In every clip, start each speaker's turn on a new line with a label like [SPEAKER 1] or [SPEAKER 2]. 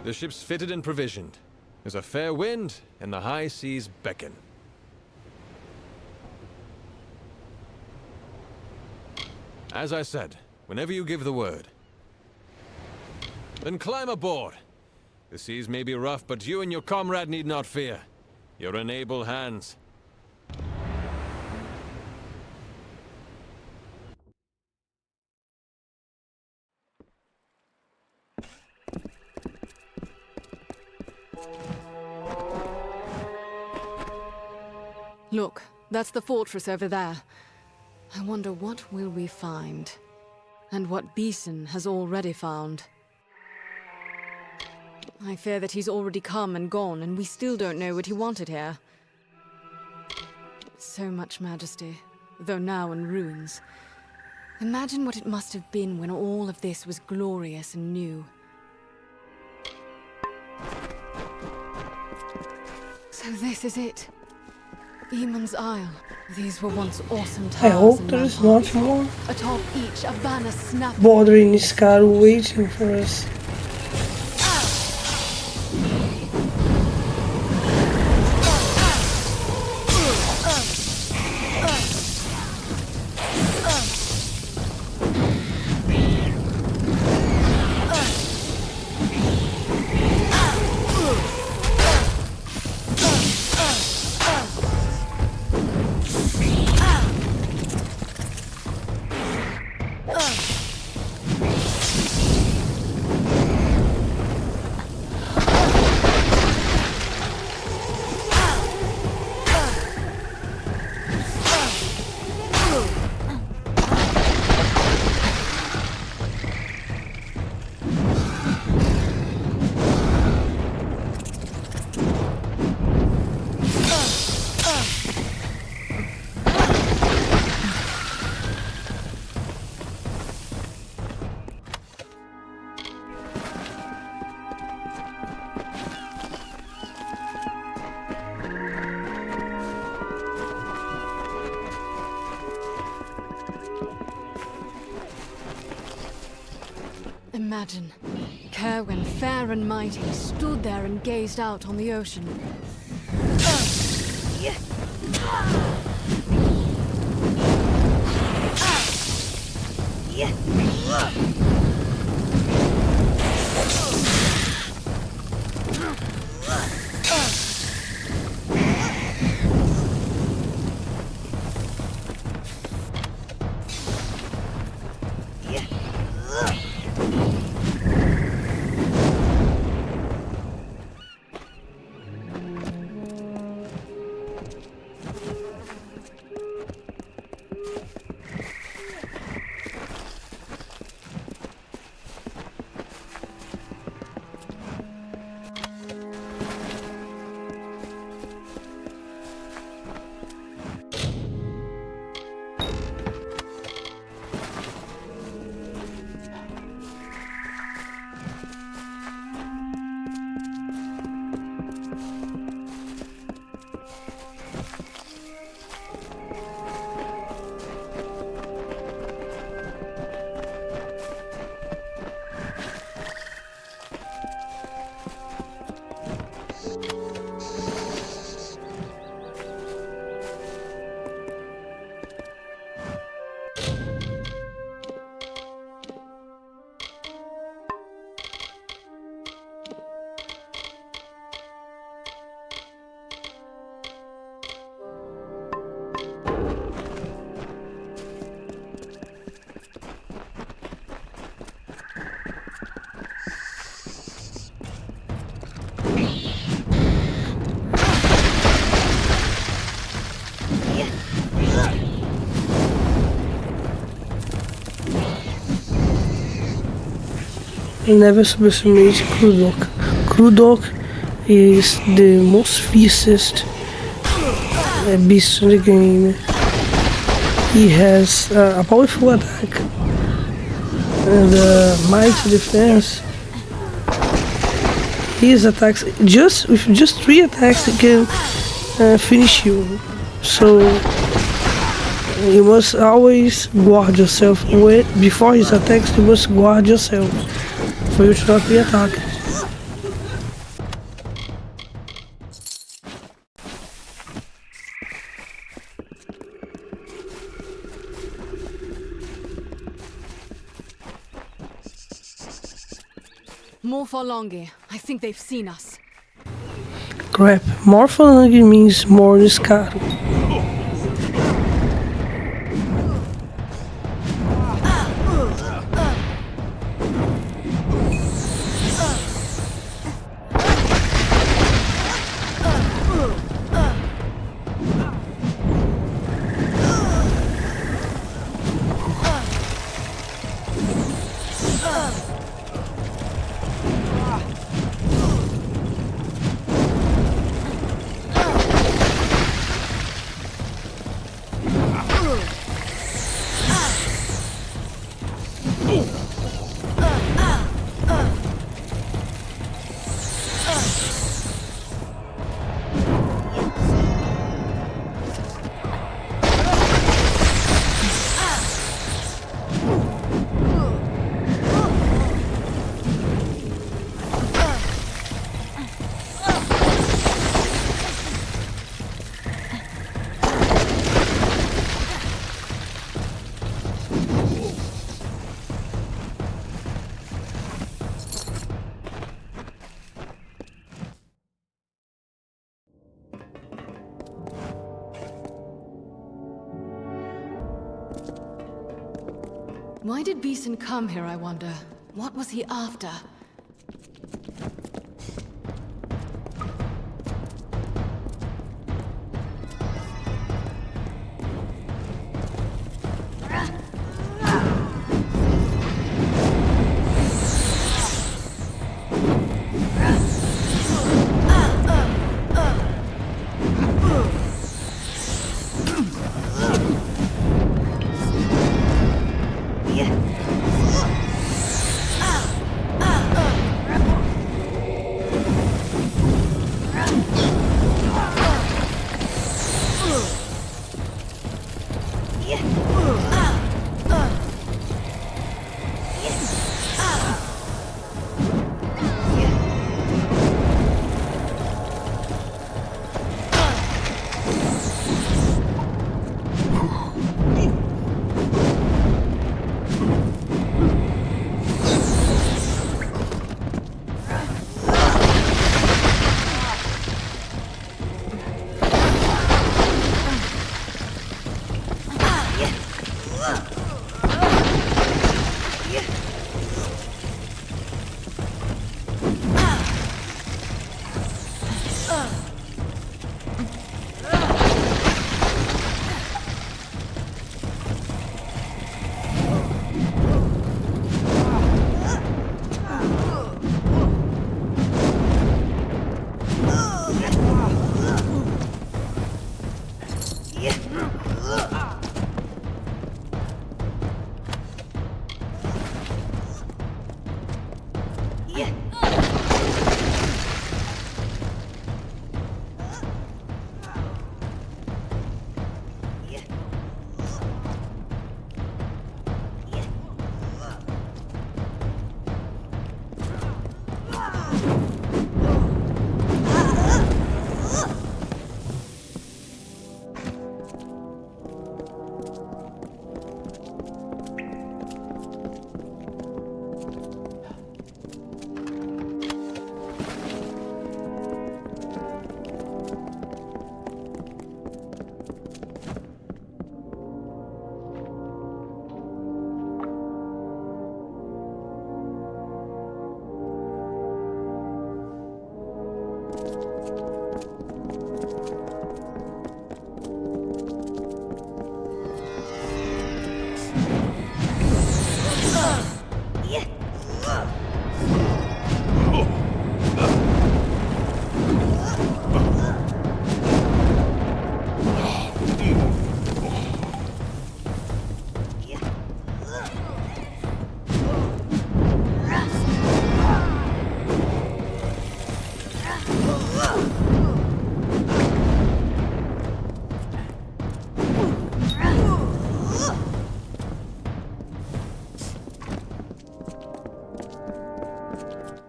[SPEAKER 1] The ship's fitted and provisioned. There's a fair wind, and the high seas beckon. As I said, whenever you give the word. Then climb aboard. The seas may be rough, but you and your comrade need not fear. You're in able hands.
[SPEAKER 2] Look, that's the fortress over there. I wonder what will we find? And what Beeson has already found. I fear that he's already come and gone, and we still don't know what he wanted here. So much majesty, though now in ruins. Imagine what it must have been when all of this was glorious and new. So this is it. Eamon's Isle. These were once awesome towers.
[SPEAKER 3] I hope there is not more
[SPEAKER 2] Atop each, a banner snapped.
[SPEAKER 3] bothering this car waiting for us.
[SPEAKER 2] Imagine, Kerwin, fair and mighty, stood there and gazed out on the ocean.
[SPEAKER 3] Never subestimate Crudok. Crudok is the most fiercest beast in the game. He has a powerful attack and a mighty defense. His attacks, with just 3 attacks, he can finish you. So you must always guard yourself. Before his attacks, you must guard yourself for you to not be attacked.
[SPEAKER 2] Morpholongi. I think they've seen us.
[SPEAKER 3] Crap. Morphology means more discarded.
[SPEAKER 2] Why did Beeson come here, I wonder? What was he after?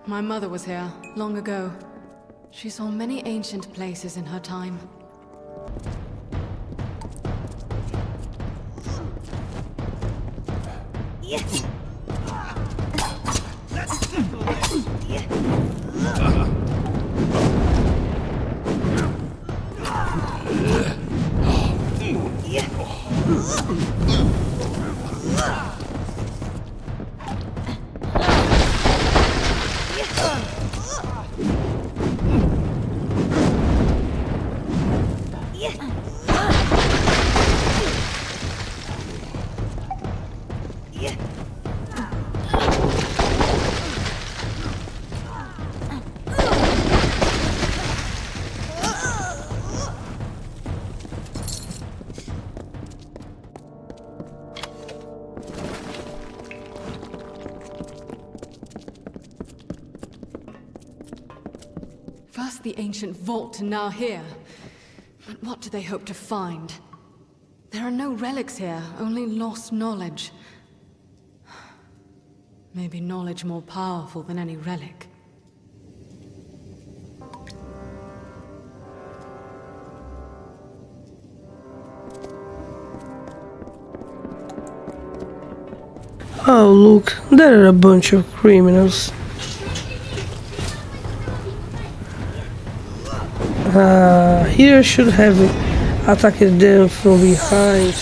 [SPEAKER 2] My mother was here, long ago. She saw many ancient places in her time.
[SPEAKER 4] Yes.
[SPEAKER 2] First the ancient vault, and now here. But what do they hope to find? There are no relics here, only lost knowledge. Maybe knowledge more powerful than any relic.
[SPEAKER 3] Oh, look, there are a bunch of criminals. Here I should have attacked them from behind.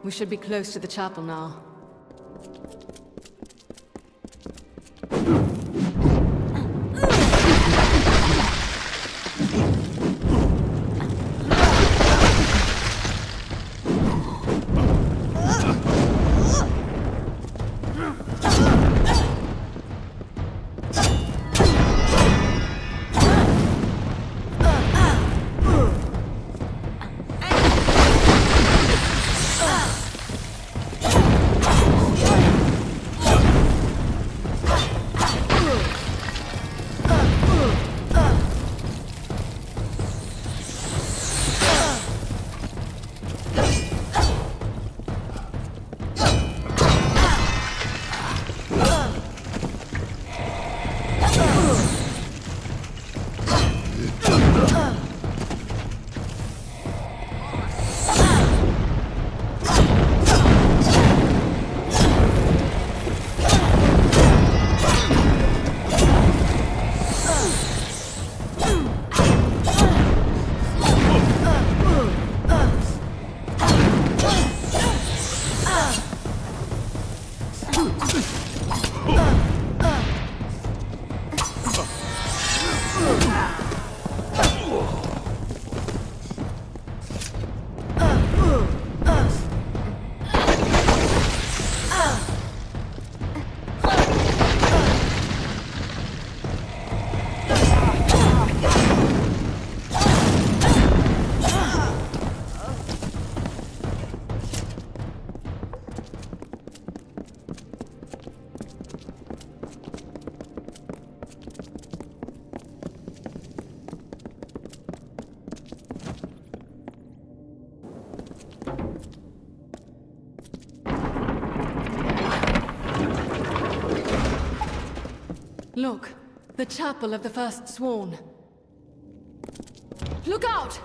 [SPEAKER 2] We should be close to the chapel now. Look, the chapel of the first sworn. Look out!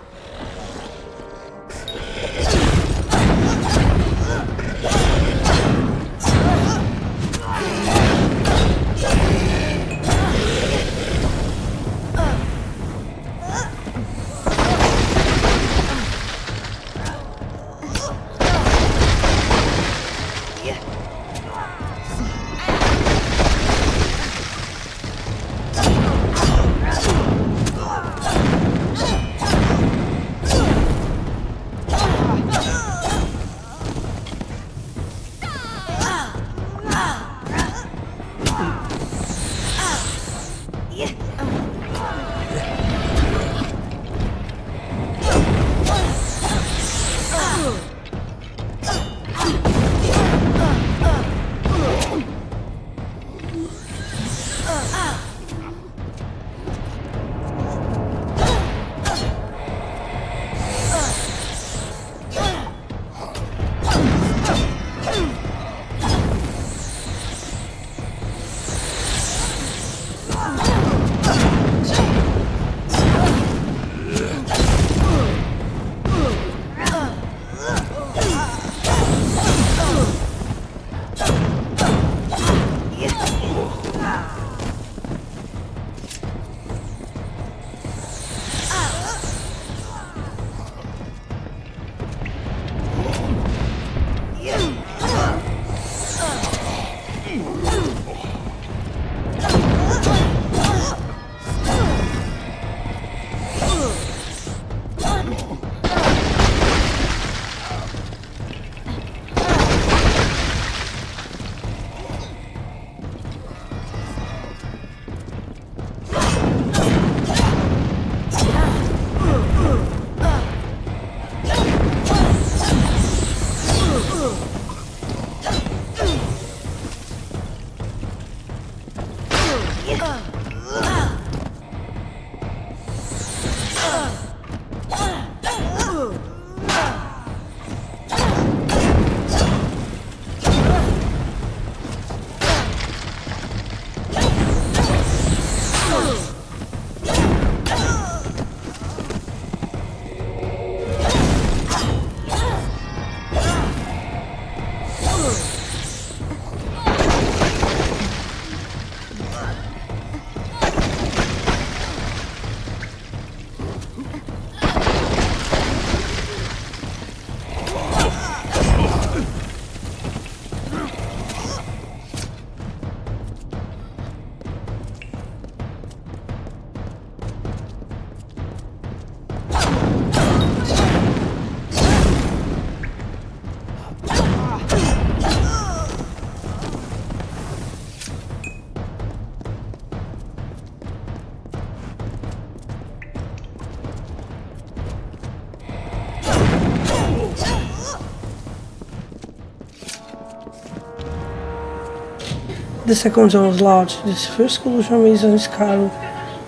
[SPEAKER 3] The second onslaught. This first collision is on Scarrow.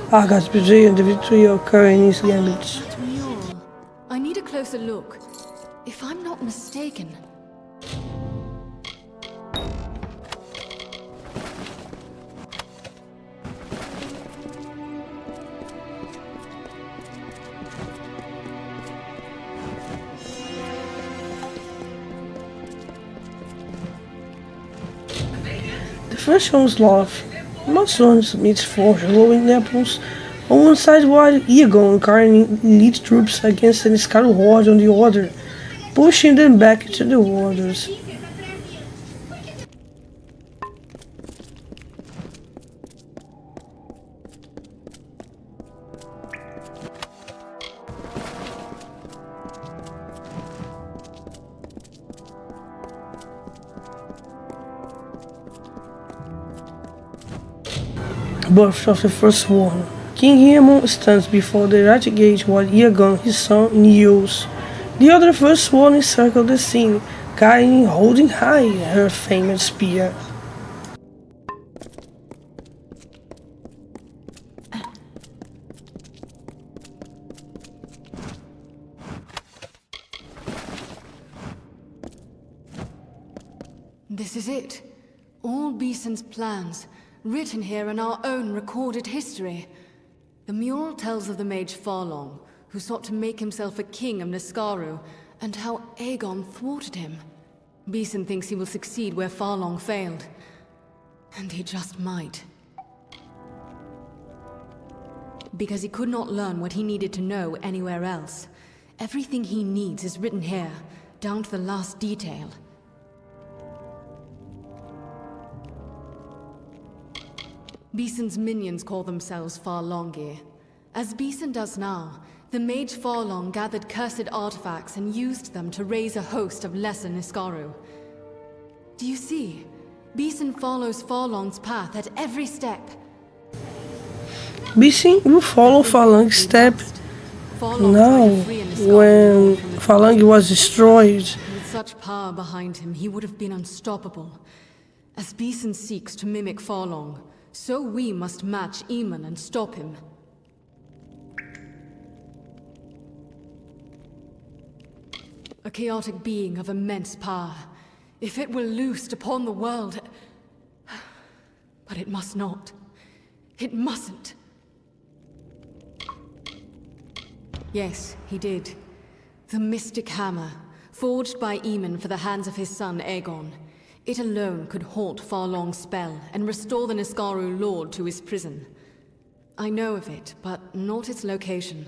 [SPEAKER 3] Argos betrayed the victory occurred in his gambit.
[SPEAKER 2] That mural. I need a closer look. If I'm not mistaken.
[SPEAKER 3] The first onslaught. Muslims meets four glowing apples. On one side while Egon carrying lead troops against an Scarrow horde on the other, pushing them back to the waters. Birth of the first one. King Aemon stands before the right gate while Egon, his son, kneels. The other first one encircled the scene, carrying holding high her famous spear.
[SPEAKER 2] This is it. All Beeson's plans, written here in our own recorded history. The mural tells of the mage Farlong, who sought to make himself a king of Niskaru, and how Aegon thwarted him. Beeson thinks he will succeed where Farlong failed. And he just might. Because he could not learn what he needed to know anywhere else. Everything he needs is written here, down to the last detail. Beeson's minions call themselves Farlongir. As Beeson does now, the mage Farlong gathered cursed artifacts and used them to raise a host of lesser Niskaru. Do you see? Beeson follows Farlong's path at every step.
[SPEAKER 3] Beeson will follow Farlong's step now, when Farlong was destroyed.
[SPEAKER 2] With such power behind him, he would have been unstoppable. As Beeson seeks to mimic Farlong, so we must match Aemon and stop him. A chaotic being of immense power. If it were loosed upon the world... But it must not. It mustn't. Yes, he did. The Mystic Hammer, forged by Aemon for the hands of his son Aegon. It alone could halt Farlong's spell and restore the Niskaru Lord to his prison. I know of it, but not its location.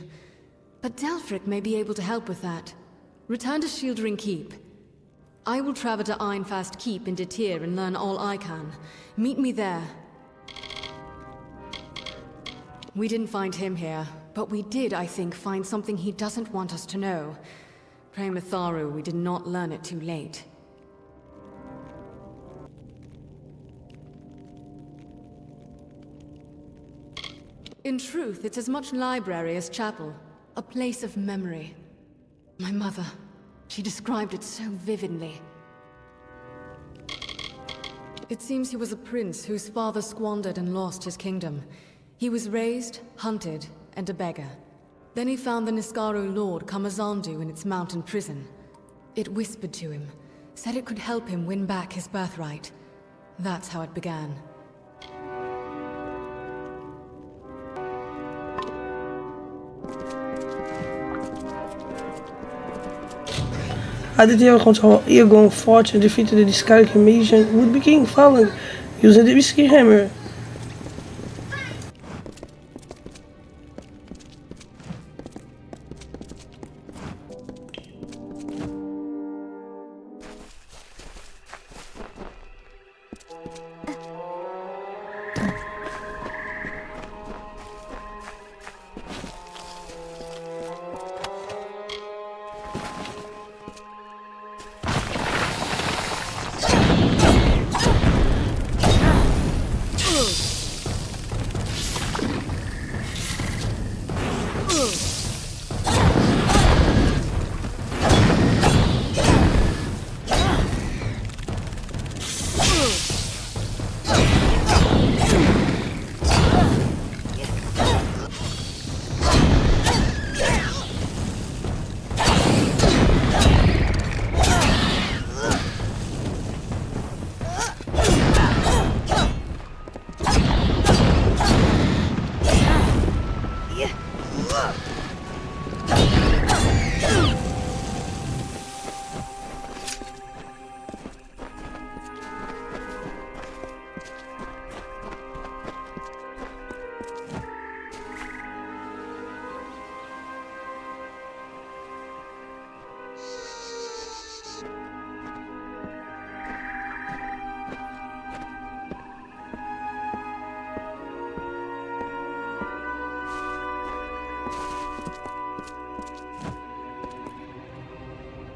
[SPEAKER 2] But Delphric may be able to help with that. Return to Shieldring Keep. I will travel to Ironfast Keep in Detir and learn all I can. Meet me there. We didn't find him here, but we did, I think, find something he doesn't want us to know. Pray Mitharu we did not learn it too late. In truth, it's as much library as chapel. A place of memory. My mother, she described it so vividly. It seems he was a prince whose father squandered and lost his kingdom. He was raised, hunted, and a beggar. Then he found the Niskaru Lord Kamazandu in its mountain prison. It whispered to him, said it could help him win back his birthright. That's how it began.
[SPEAKER 3] A detail on how Aegon fought and defeated the Niskaru invasion would be King Farlong using the Mystic Hammer.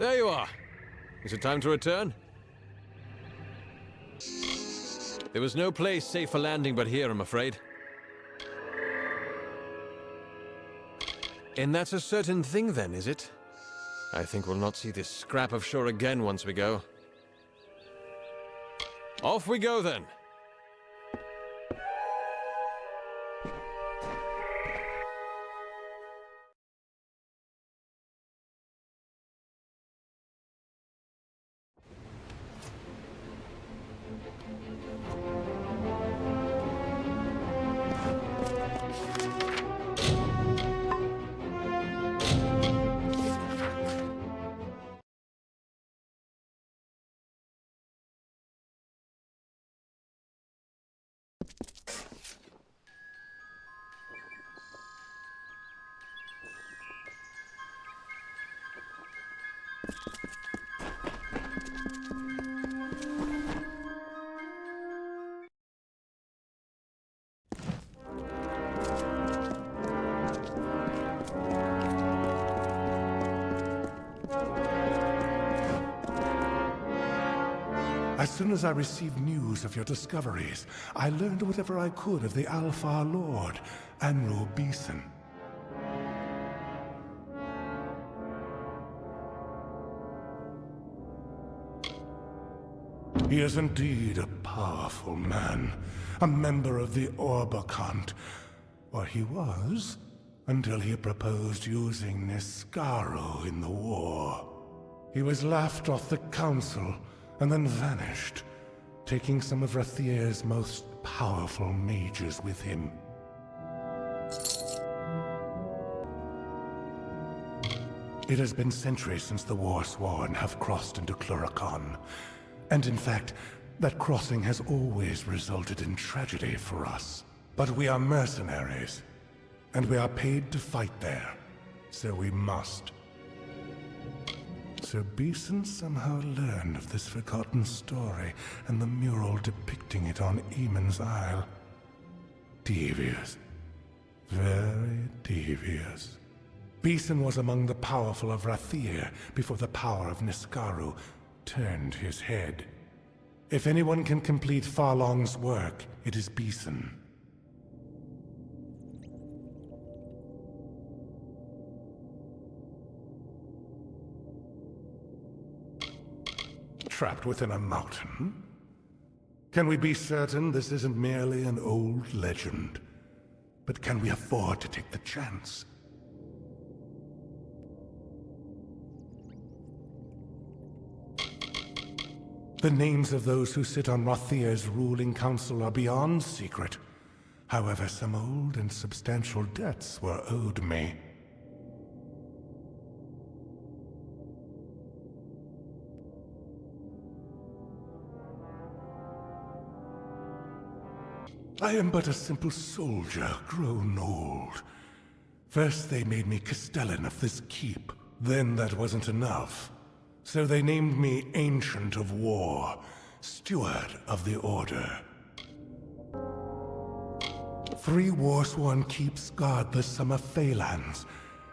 [SPEAKER 1] There you are. Is it time to return? There was no place safe for landing but here, I'm afraid. And that's a certain thing then, is it? I think we'll not see this scrap of shore again once we go. Off we go then.
[SPEAKER 4] As soon as I received news of your discoveries, I learned whatever I could of the Alpha Lord, Anru Beeson. He is indeed a powerful man, a member of the Orbacant, or he was, until he proposed using Niskaru in the war. He was laughed off the council, and then vanished, taking some of Rathier's most powerful mages with him. It has been centuries since the Truesworn have crossed into Cluracan, and in fact, that crossing has always resulted in tragedy for us. But we are mercenaries, and we are paid to fight there, so we must. Sir Beeson somehow learned of this forgotten story and the mural depicting it on Eamon's Isle. Devious. Very devious. Beeson was among the powerful of Rathier before the power of Niskaru turned his head. If anyone can complete Farlong's work, it is Beeson. Trapped within a mountain? Can we be certain this isn't merely an old legend? But can we afford to take the chance? The names of those who sit on Rathier's ruling council are beyond secret. However, some old and substantial debts were owed me. I am but a simple soldier, grown old. First they made me Castellan of this keep. Then that wasn't enough. So they named me Ancient of War, Steward of the Order. 3 Truesworn keeps guard the Summer Phalanx.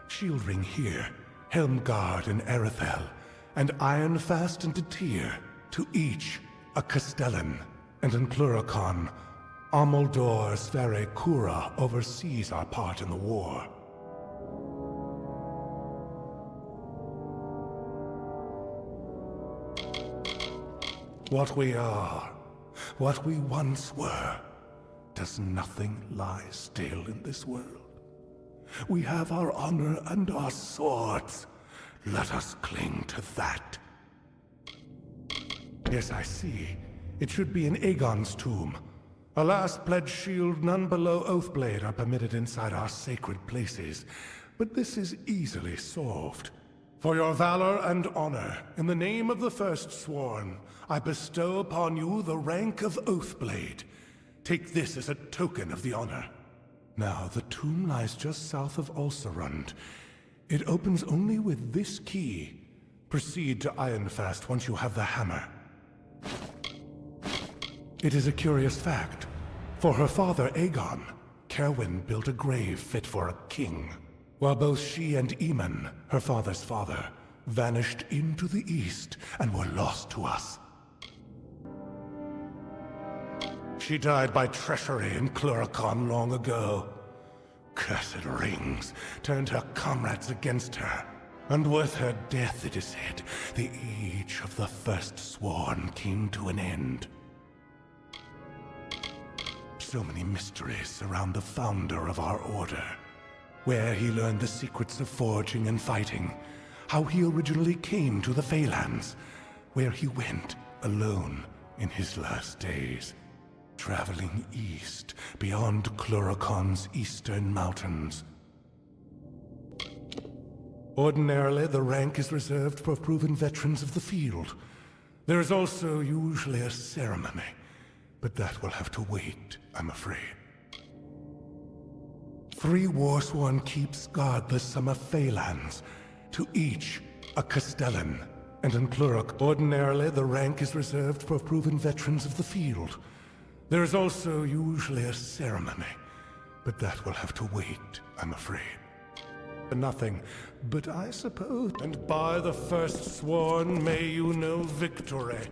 [SPEAKER 4] Shieldring here, Helmguard in Erethel, and Ironfast and Detir, to each a Castellan. And in Cluracan, Amalur Sverre Kura oversees our part in the war. What we are, what we once were, does nothing lie still in this world? We have our honor and our swords. Let us cling to that. Yes, I see. It should be in Aegon's tomb. Alas, pledge shield, none below Oathblade are permitted inside our sacred places. But this is easily solved. For your valor and honor, in the name of the First Sworn, I bestow upon you the rank of Oathblade. Take this as a token of the honor. Now, the tomb lies just south of Ulcerund. It opens only with this key. Proceed to Ironfast once you have the hammer. It is a curious fact. For her father, Aegon, Cerwyn built a grave fit for a king. While both she and Aemon, her father's father, vanished into the east and were lost to us. She died by treachery in Cluricon long ago. Cursed rings turned her comrades against her, and with her death, it is said, the age of the first sworn came to an end. So many mysteries surround the founder of our order. Where he learned the secrets of forging and fighting, how he originally came to the Phalanx, where he went alone in his last days, traveling east beyond Cluricon's eastern mountains. Ordinarily, the rank is reserved for proven veterans of the field. There is also usually a ceremony, but that will have to wait, I'm afraid. 3 Warsworn keeps guard the summer Phalanx, to each a Castellan. And in Cluric, ordinarily the rank is reserved for proven veterans of the field. There is also usually a ceremony, but that will have to wait, I'm afraid. Nothing, but I suppose. And by the first sworn, may you know victory.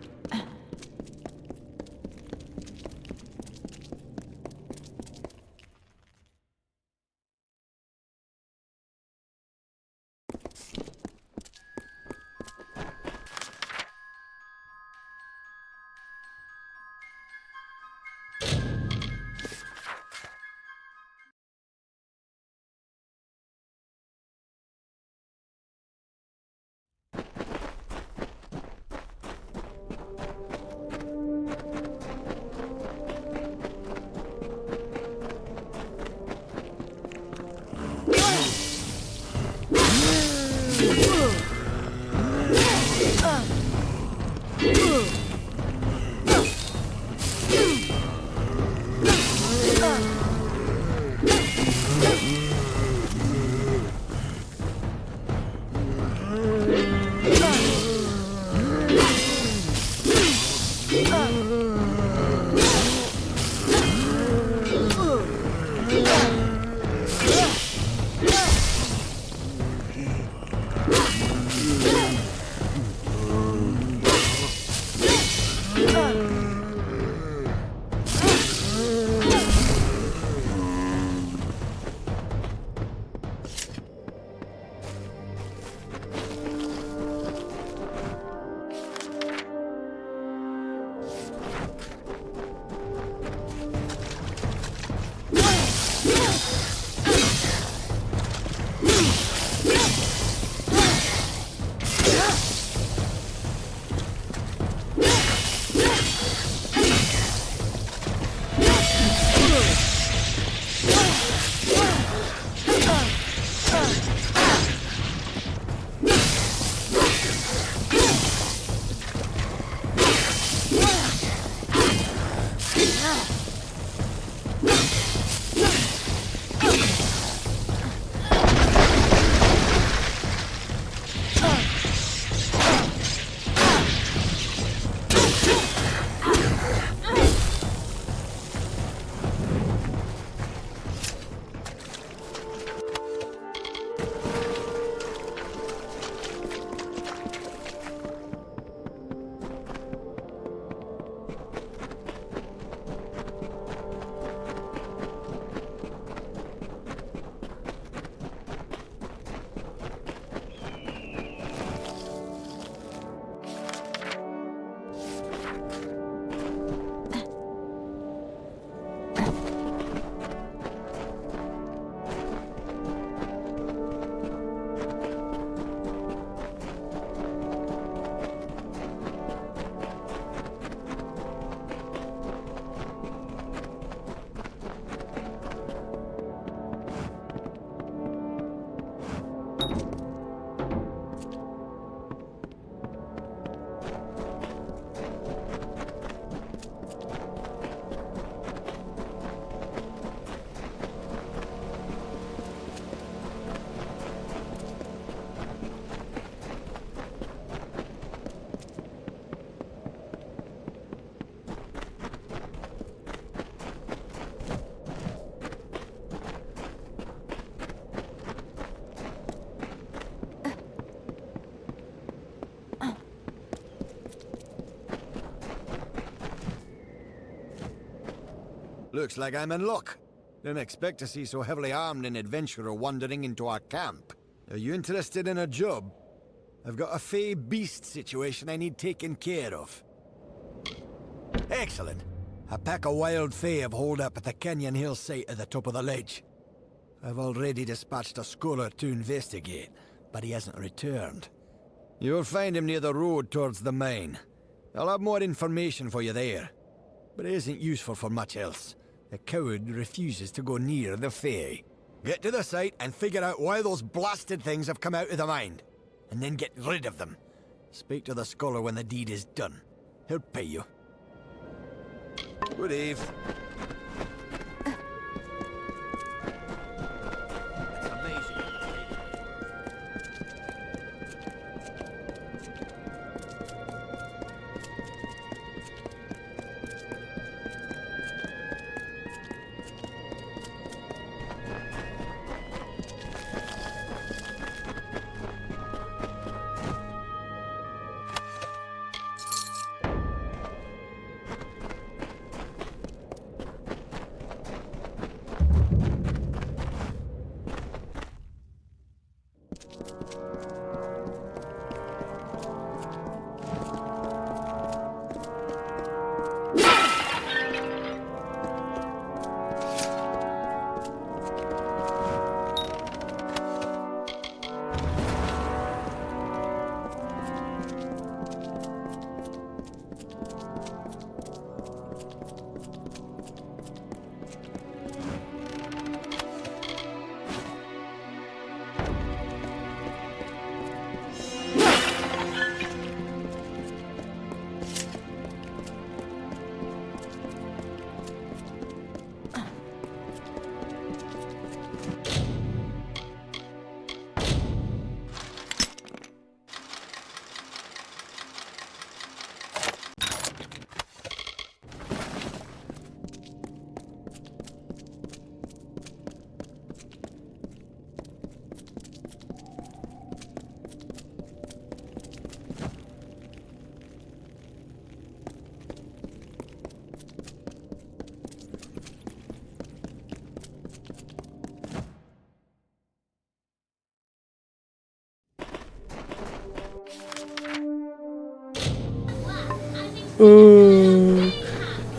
[SPEAKER 5] Looks like I'm in luck. Didn't expect to see so heavily armed an adventurer wandering into our camp. Are you interested in a job? I've got a fey beast situation I need taken care of. Excellent. A pack of wild fey have holed up at the canyon hill site at the top of the ledge. I've already dispatched a scholar to investigate, but he hasn't returned. You'll find him near the road towards the mine. I'll have more information for you there. But it isn't useful for much else. The coward refuses to go near the fey. Get to the site and figure out why those blasted things have come out of the mine. And then get rid of them. Speak to the scholar when the deed is done. He'll pay you. Good eve. It's amazing.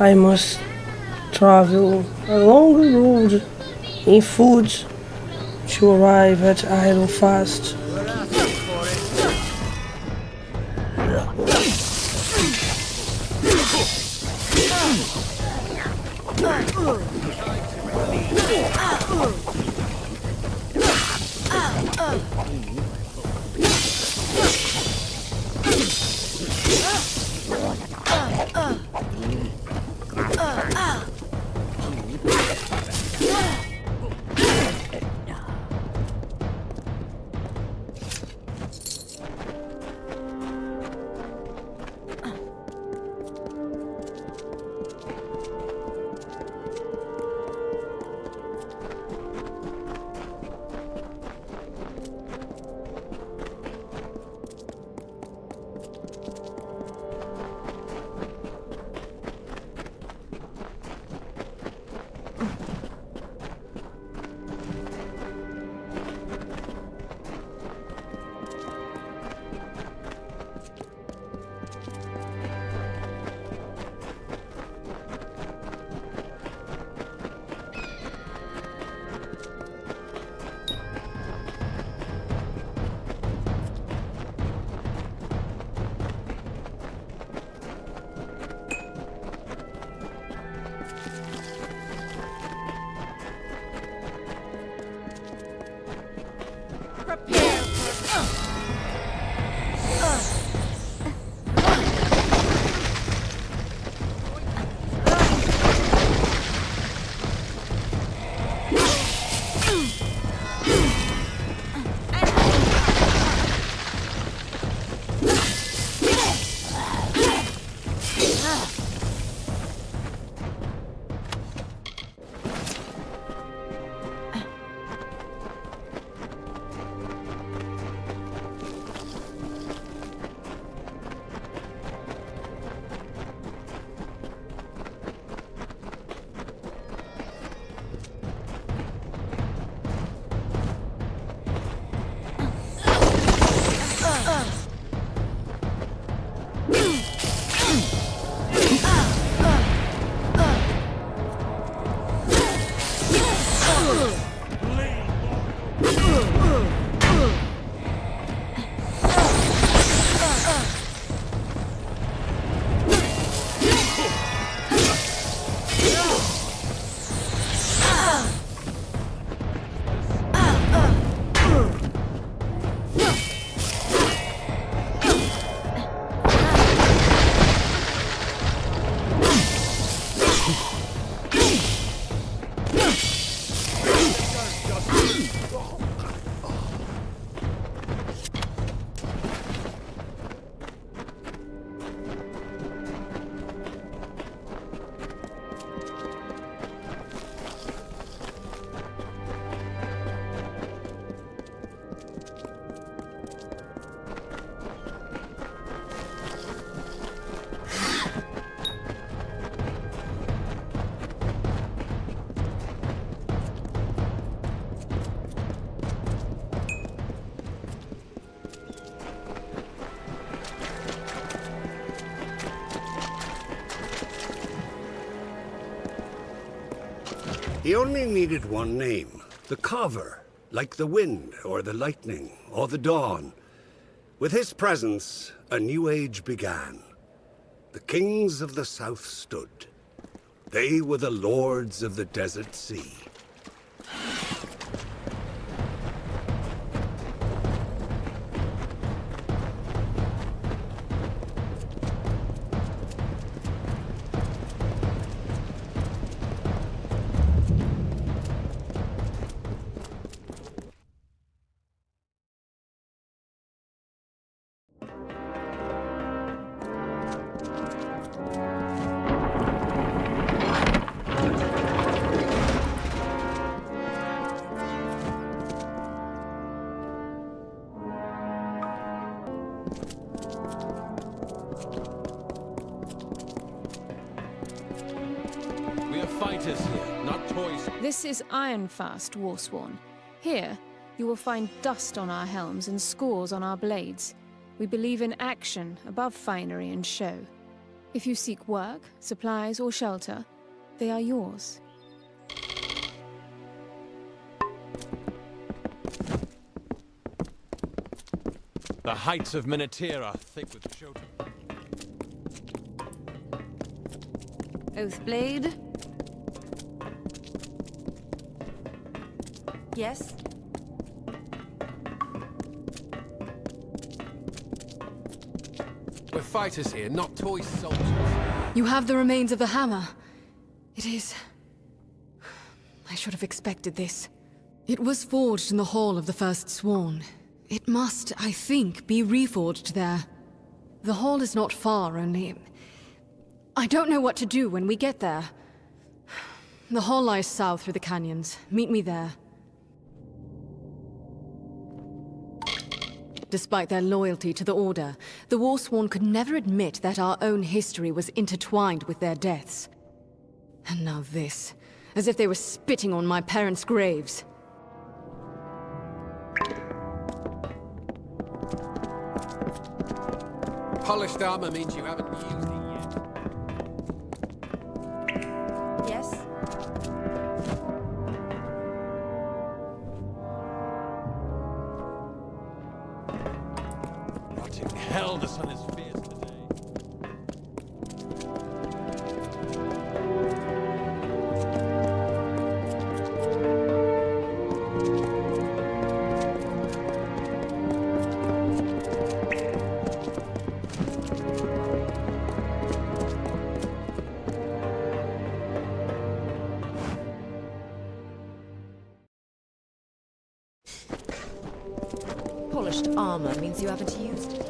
[SPEAKER 3] I must travel a long road in foot to arrive at Idle Fast.
[SPEAKER 6] He only needed one name. The Carver, like the wind, or the lightning, or the dawn. With his presence, a new age began. The kings of the south stood. They were the lords of the desert sea.
[SPEAKER 1] We are fighters here, not toys.
[SPEAKER 7] This is Ironfast, Warsworn. Here, you will find dust on our helms and scores on our blades. We believe in action above finery and show. If you seek work, supplies, or shelter, they are yours.
[SPEAKER 1] The heights of Minatir are thick with children.
[SPEAKER 7] Oathblade?
[SPEAKER 8] Yes?
[SPEAKER 9] We're fighters here, not toy soldiers.
[SPEAKER 2] You have the remains of the hammer. It is... I should have expected this. It was forged in the Hall of the First Sworn. It must, I think, be reforged there. The hall is not far, only... I don't know what to do when we get there. The hall lies south through the canyons. Meet me there. Despite their loyalty to the Order, the Warsworn could never admit that our own history was intertwined with their deaths. And now this, as if they were spitting on my parents' graves.
[SPEAKER 9] Polished armor means you haven't used it yet.
[SPEAKER 8] Yes?
[SPEAKER 1] Rotting hell, the sun is fierce today.
[SPEAKER 8] Polished armor means you haven't used it yet.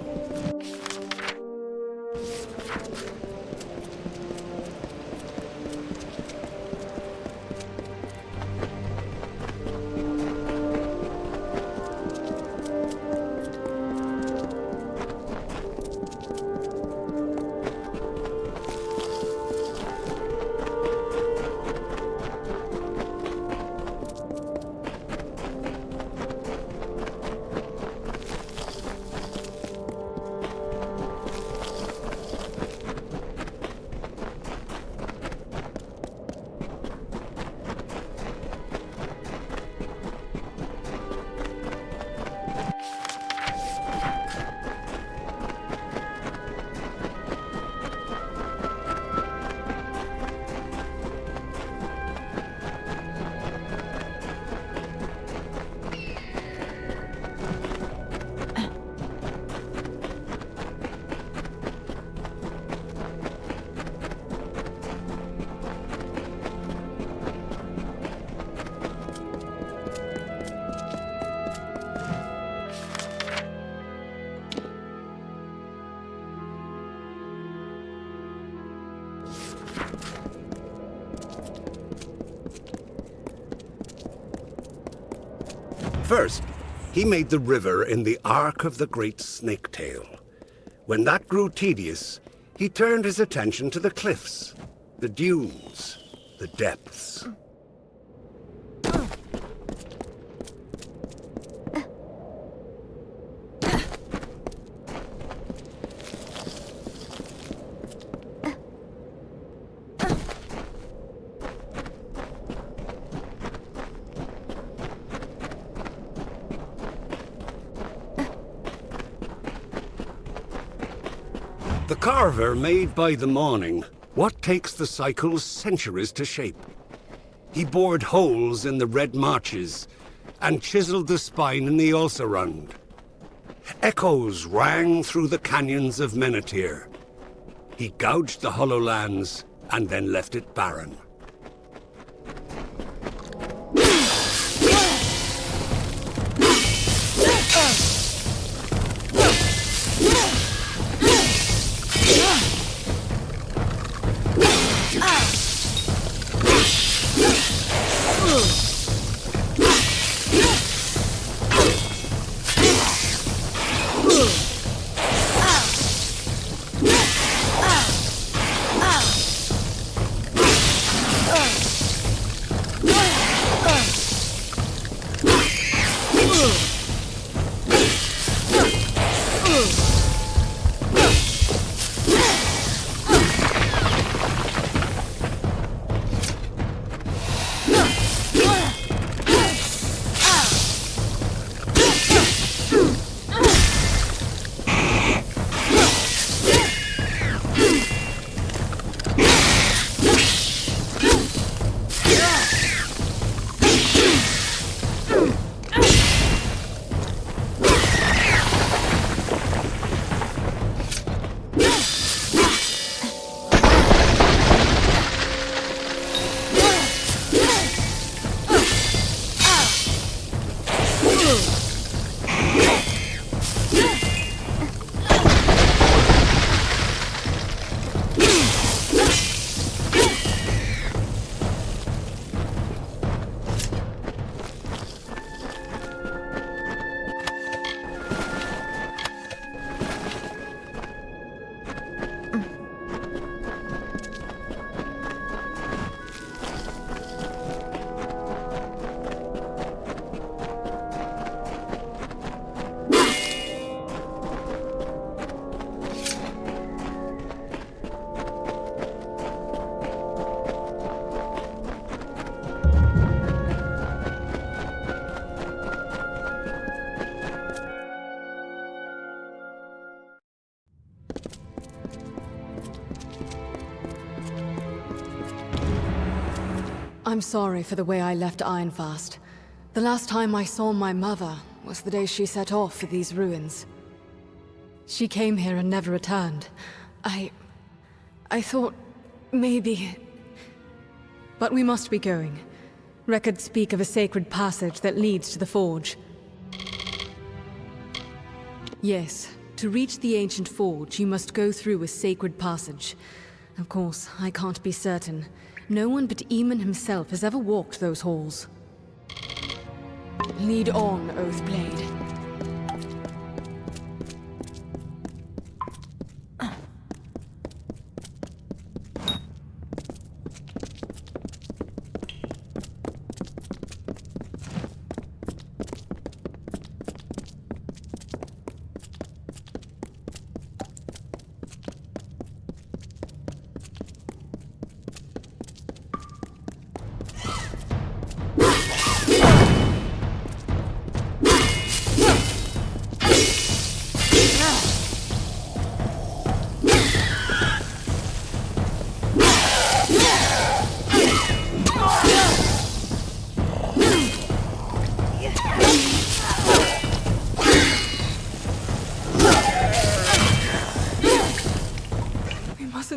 [SPEAKER 6] First, he made the river in the arc of the great snake-tail. When that grew tedious, he turned his attention to the cliffs, the dunes, the depths. The carver made by the morning what takes the cycles centuries to shape. He bored holes in the red marches and chiseled the spine in the Ulcerund. Echoes rang through the canyons of Menethir. He gouged the hollow lands and then left it barren.
[SPEAKER 2] I'm sorry for the way I left Ironfast. The last time I saw my mother was the day she set off for these ruins. She came here and never returned. I thought maybe... But we must be going. Records speak of a sacred passage that leads to the forge. Yes, to reach the ancient forge, you must go through a sacred passage. Of course, I can't be certain. No one but Eamon himself has ever walked those halls. Lead on, Oathblade.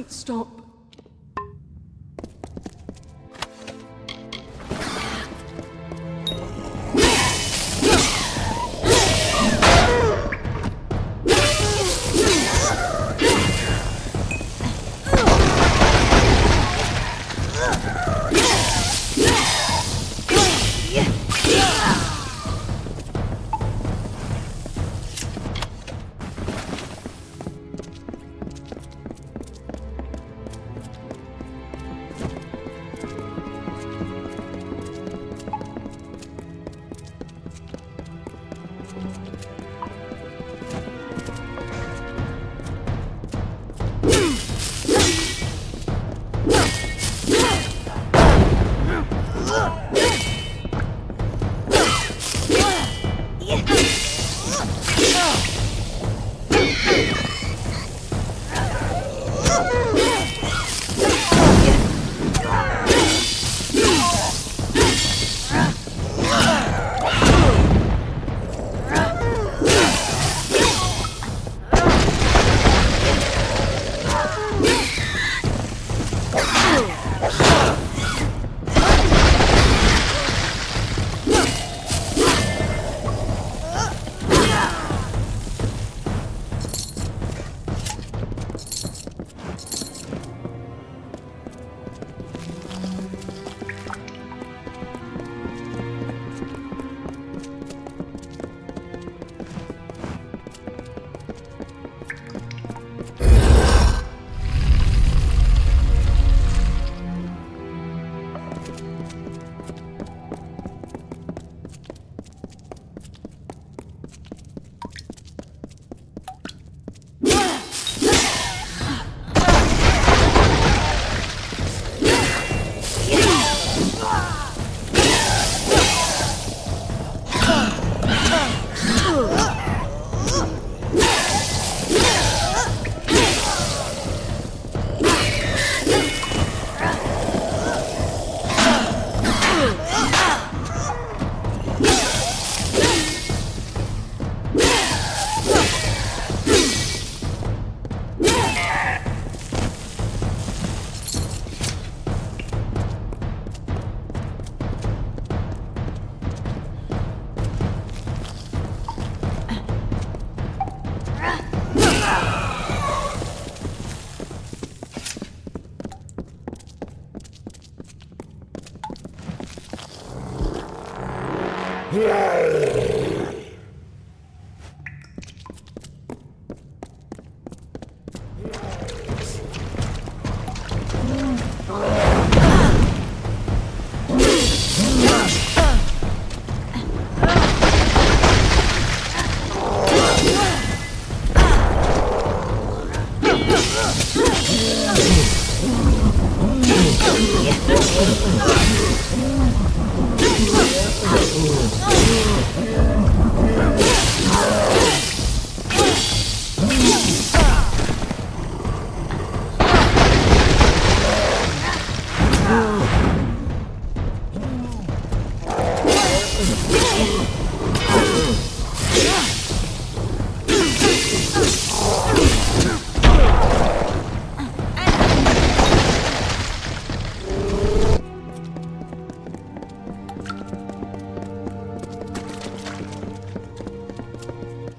[SPEAKER 2] Stop.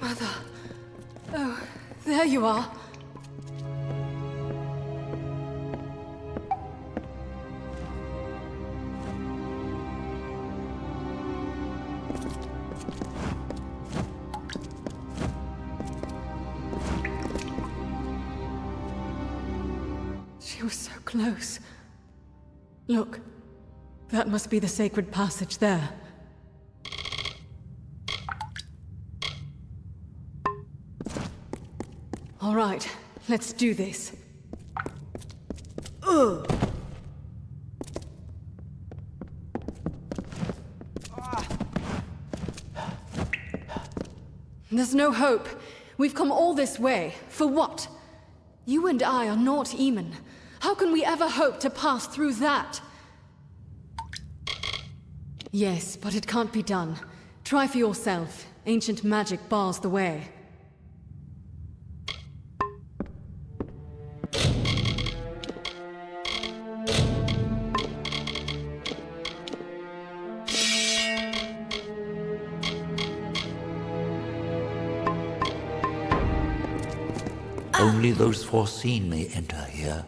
[SPEAKER 2] Mother. Oh, there you are. She was so close. Look, that must be the sacred passage there. All right, let's do this. There's no hope. We've come all this way. For what? You and I are not Eamon. How can we ever hope to pass through that? Yes, but it can't be done. Try for yourself. Ancient magic bars the way.
[SPEAKER 10] Only those foreseen may enter here.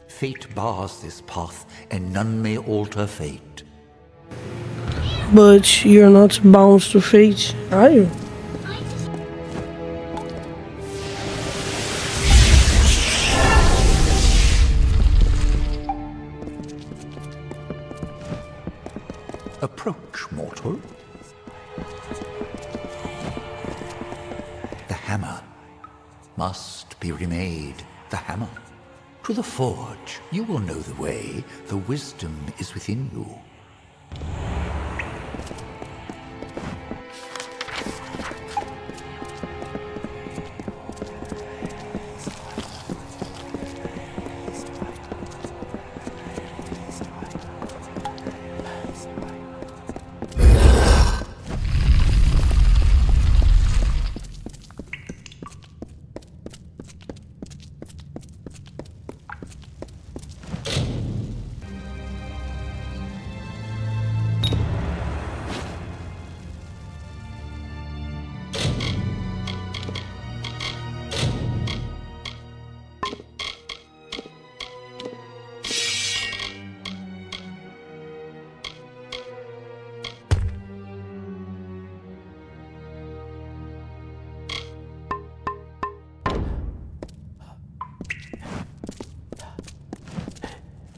[SPEAKER 10] Fate bars this path, and none may alter fate.
[SPEAKER 3] But you're not bound to fate, are you?
[SPEAKER 10] Approach, mortal. The hammer must be remade. The hammer. To the forge. You will know the way. The wisdom is within you.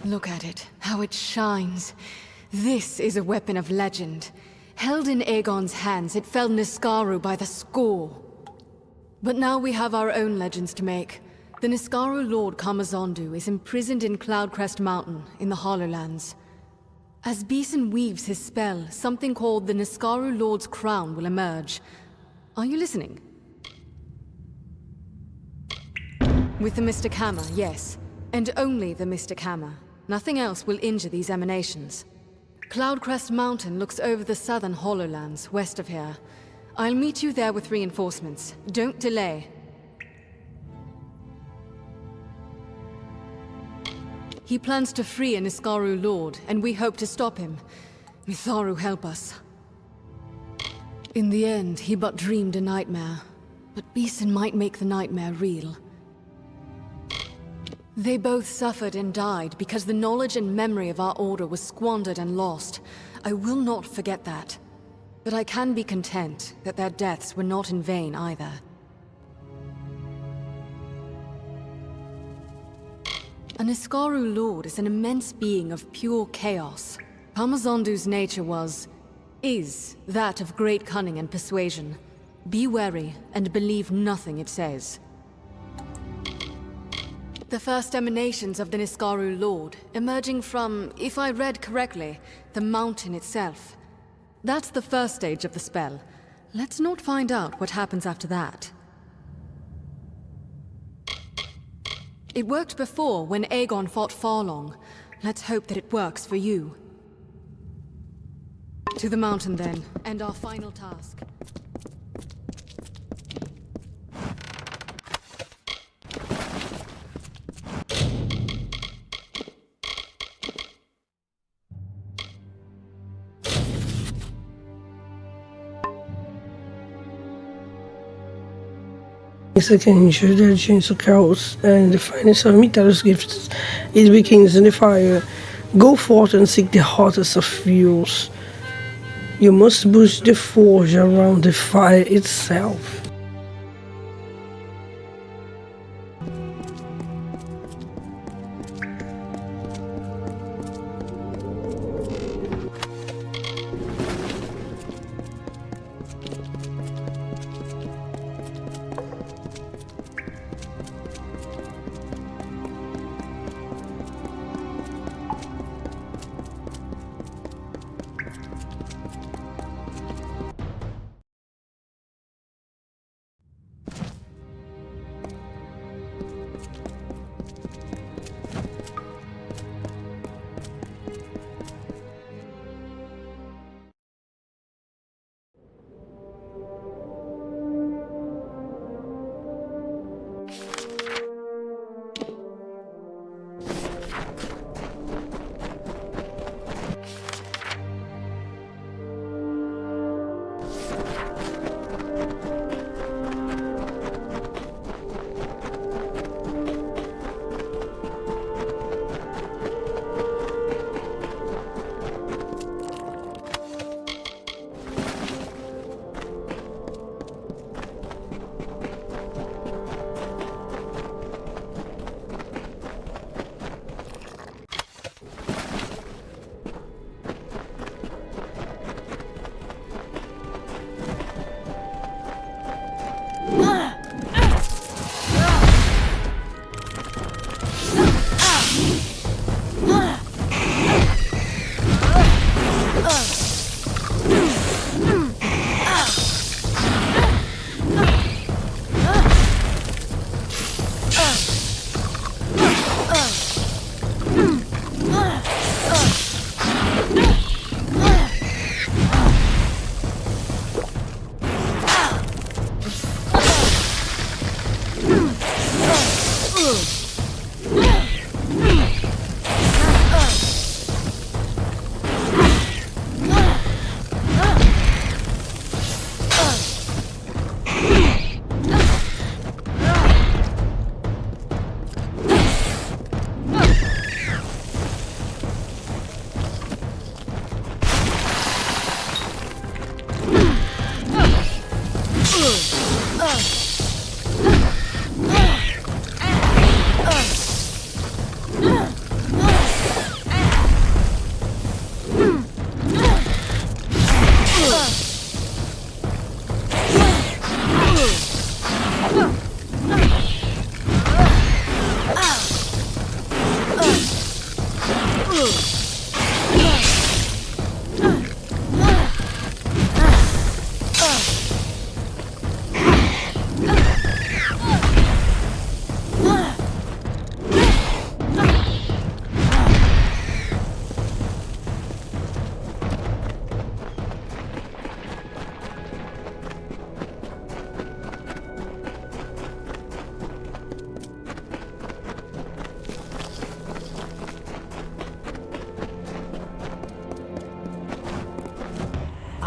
[SPEAKER 2] Look at it, how it shines. This is a weapon of legend. Held in Aegon's hands, it felled Niskaru by the score. But now we have our own legends to make. The Niskaru Lord Kamazondu is imprisoned in Cloudcrest Mountain, in the Hollowlands. As Beeson weaves his spell, something called the Niskaru Lord's Crown will emerge. Are you listening? With the Mystic Hammer, yes. And only the Mystic Hammer. Nothing else will injure these emanations. Cloudcrest Mountain looks over the southern Hollowlands, west of here. I'll meet you there with reinforcements. Don't delay. He plans to free a Niskaru Lord, and we hope to stop him. Mitharu help us. In the end, he but dreamed a nightmare. But Beeson might make the nightmare real. They both suffered and died because the knowledge and memory of our order was squandered and lost. I will not forget that. but I can be content that their deaths were not in vain either. An Iskaru lord is an immense being of pure chaos. Hamazondu's nature is that of great cunning and persuasion. Be wary and believe nothing it says. The first emanations of the Niskaru Lord, emerging from, if I read correctly, the mountain itself. That's the first stage of the spell. Let's not find out what happens after that. It worked before when Aegon fought Farlong. Let's hope that it works for you. To the mountain then, and our final task.
[SPEAKER 3] Essa can ensure the chance of chaos and the finest of Mitaro's gifts. It begins in the fire. Go forth and seek the hottest of fuels. You must push the forge around the fire itself.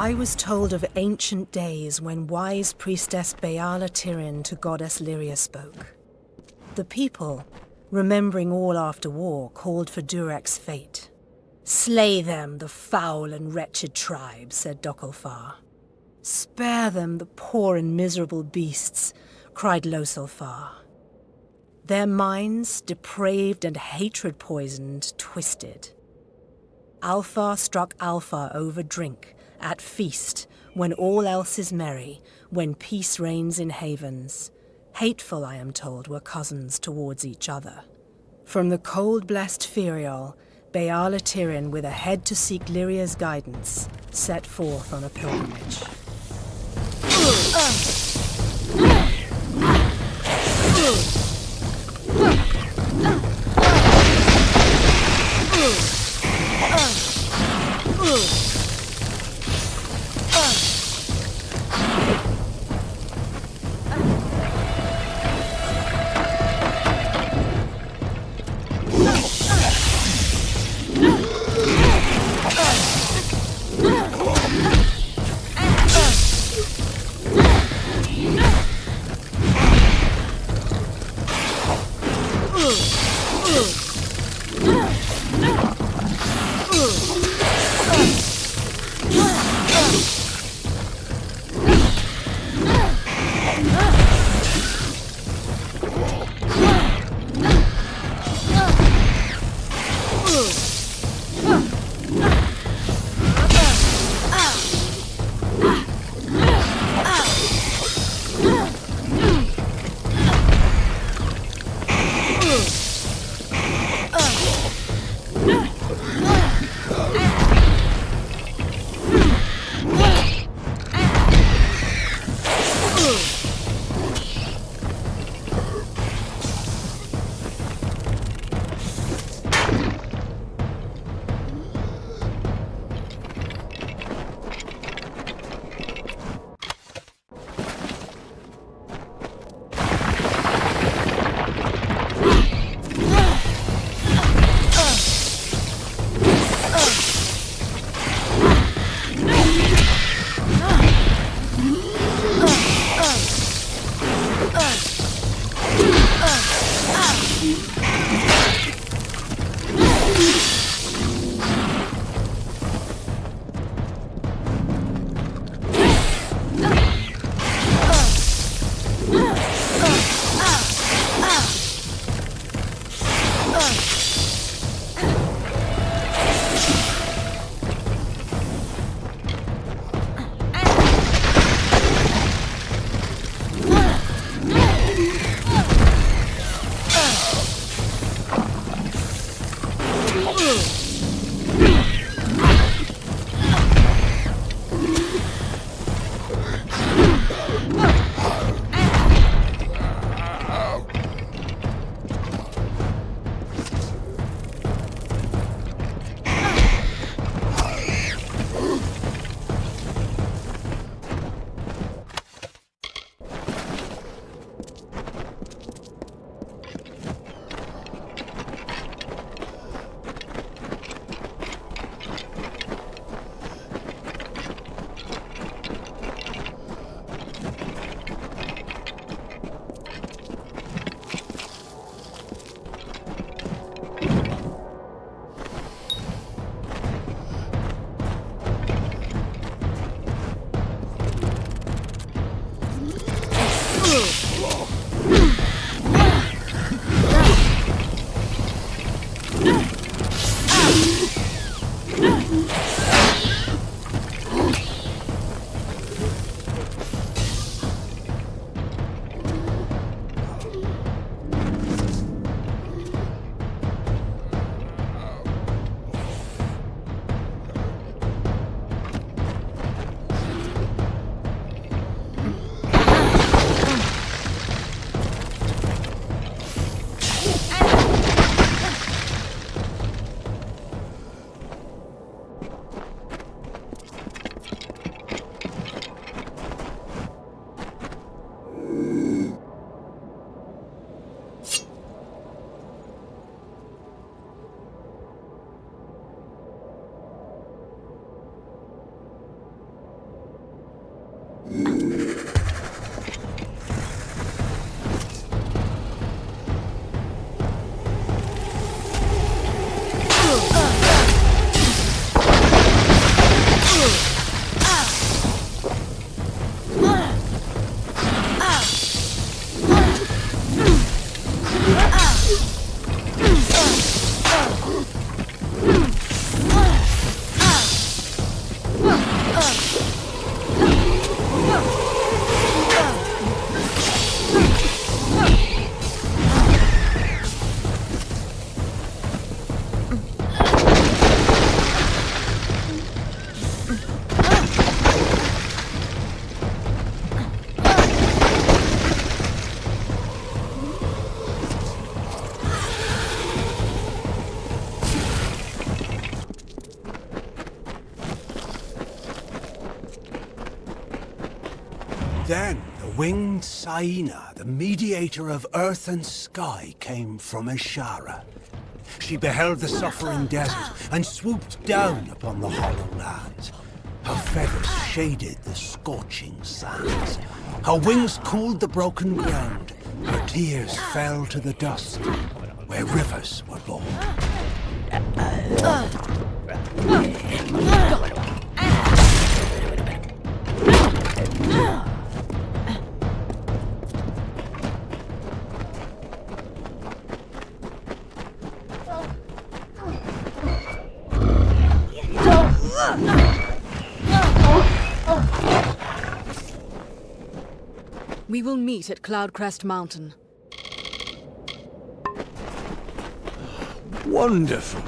[SPEAKER 11] I was told of ancient days when wise priestess Beala Tirin to goddess Lyria spoke. The people, remembering all after war, called for Durek's fate. "Slay them, the foul and wretched tribe," said Dokalfar. Spare them, the poor and miserable beasts, cried Losulfar. Their minds, depraved and hatred-poisoned, twisted. Alpha struck Alpha over drink, at feast, when all else is merry, when peace reigns in havens. Hateful, I am told, were cousins towards each other. From the cold-blessed Ferial, Beala Tirin, with a head to seek Lyria's guidance, set forth on a pilgrimage.
[SPEAKER 12] Then the winged Saina, the mediator of earth and sky, came from Ishara. She beheld the suffering desert and swooped down upon the hollow lands. Her feathers shaded the scorching sands. Her wings cooled the broken ground. Her tears fell to the dust, where rivers were born.
[SPEAKER 2] We will meet at Cloudcrest Mountain.
[SPEAKER 12] Wonderful.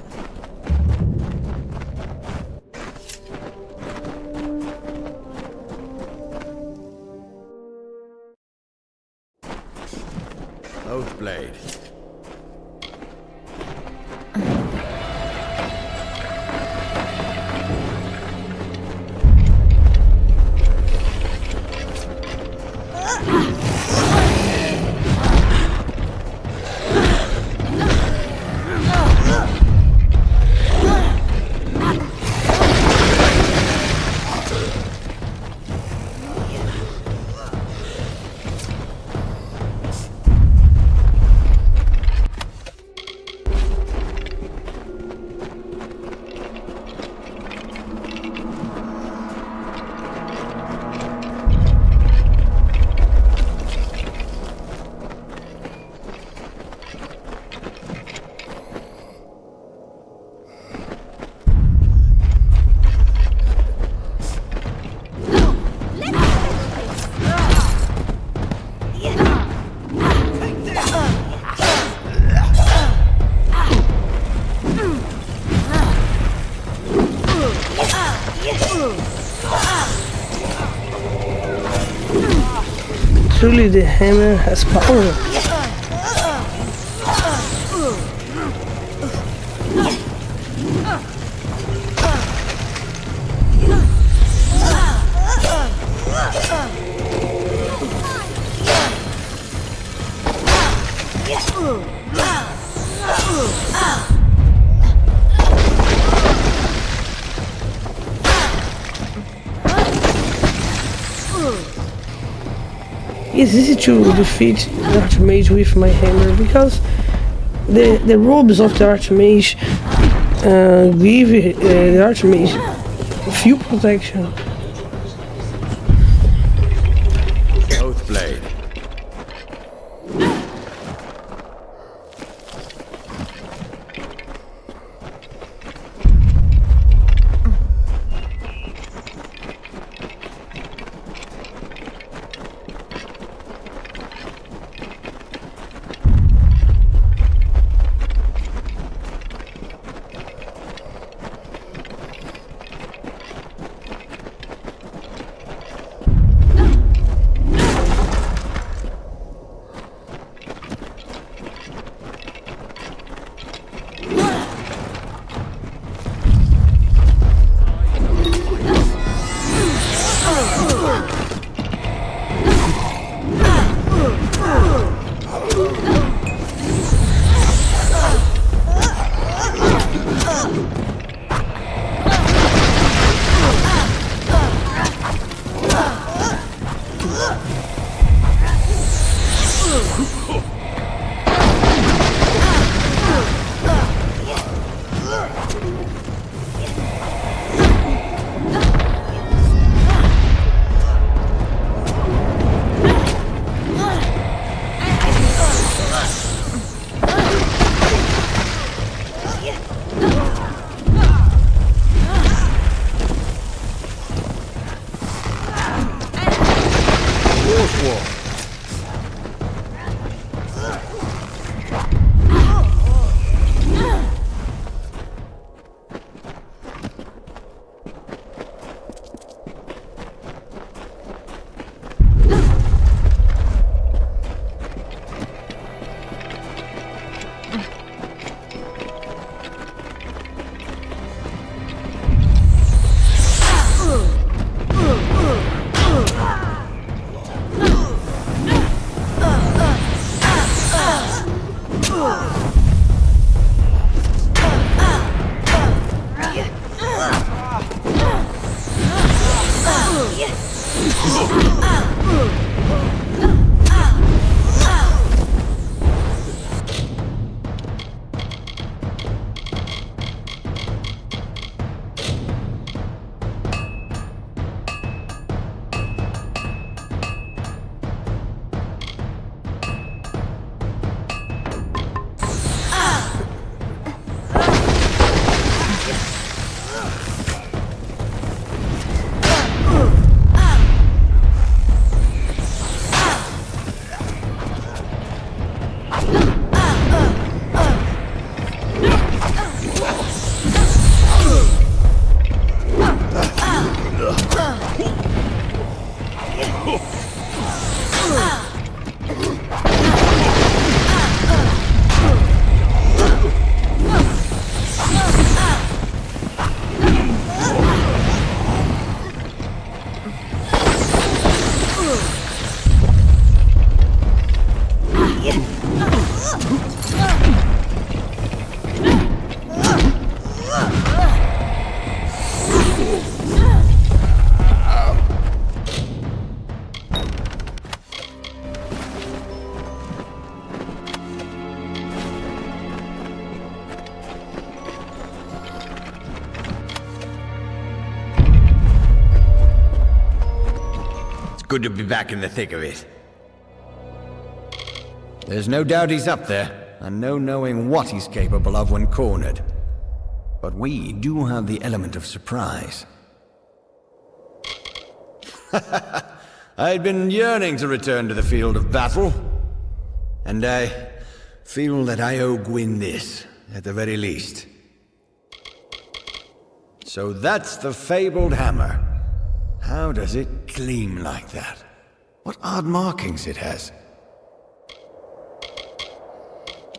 [SPEAKER 5] Oathblade.
[SPEAKER 3] Truly, the hammer has power. It's easy to defeat the Archmage with my hammer because the robes of the Archmage give the Archmage few protection.
[SPEAKER 5] Oathblade. Good to be back in the thick of it. There's no doubt he's up there, and no knowing what he's capable of when cornered. But we do have the element of surprise. I'd been yearning to return to the field of battle. And I feel that I owe Gwyn this, at the very least. So that's the fabled hammer. How does it gleam like that? What odd markings it has.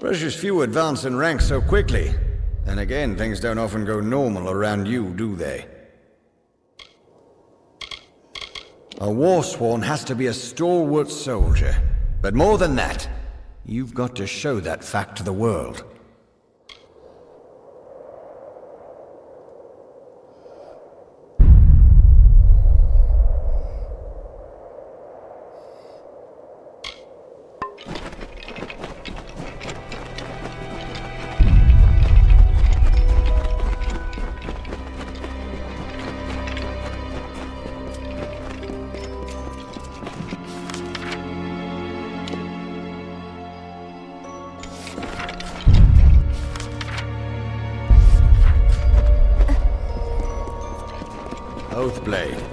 [SPEAKER 5] Precious few advance in rank so quickly. And again, things don't often go normal around you, do they? A Warsworn has to be a stalwart soldier. But more than that, you've got to show that fact to the world. Oathblade.